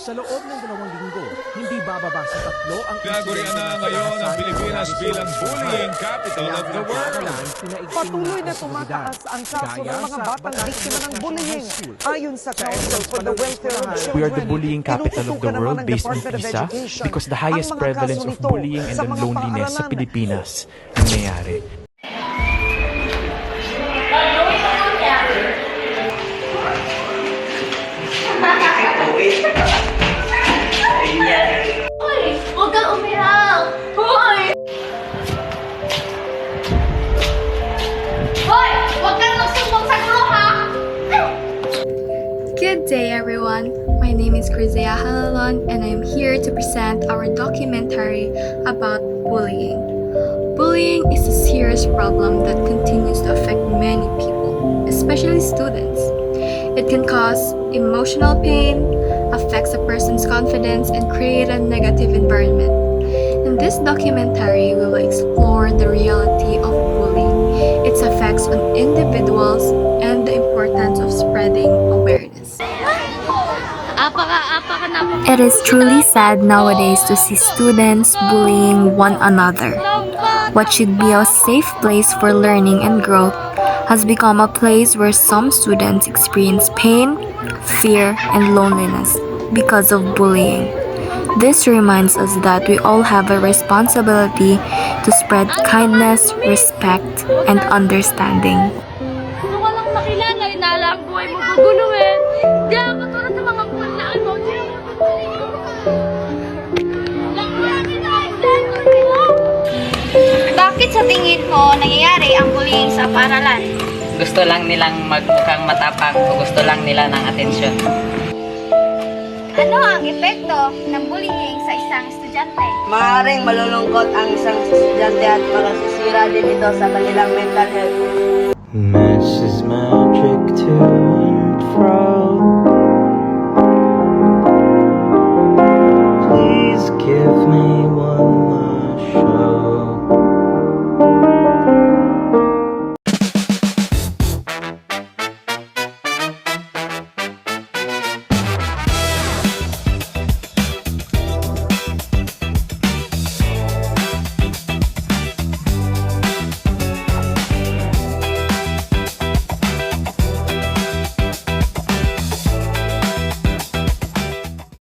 Sa loob ng 2 linggo, hindi bababa sa 3 ang Tinagurian na ngayon ang Pilipinas bilang bullying capital of the world. Patuloy na tumataas ang kaso ng mga batang biktima ng bullying. Ayon sa Council for the Welfare of Children, We are the bullying capital of the world based on PISA because the highest prevalence of bullying and loneliness sa Pilipinas nangyayari. Hoy! Huwag kang umiyak! Hoy! Hoy! Huwag kang magsumbong sa gulo, ha? Good day, everyone. My name is Crizea Halalon, and I am here to present our documentary about bullying. Bullying is a serious problem that continues to affect many people, especially students. It can cause emotional pain, affects a person's confidence, and create a negative environment. In this documentary, we will explore the reality of bullying, its effects on individuals, and the importance of spreading awareness. It is truly sad nowadays to see students bullying one another. What should be a safe place for learning and growth has become a place where some students experience pain, fear, and loneliness because of bullying. This reminds us that we all have a responsibility to spread kindness, respect, and understanding. Kung walang makilala, inala ang buhay mo guguluhin. Di ako katulad ng mga pulaan mo. Di ako Bakit sa tingin mo nangyayari ang bullying sa paaralan? Gusto lang nilang magmukhang matapang o gusto lang nila ng atensyon. Ano ang epekto ng bullying sa isang estudyante? Maaaring malulungkot ang isang estudyante at makasisira din ito sa kanilang mental health. This is my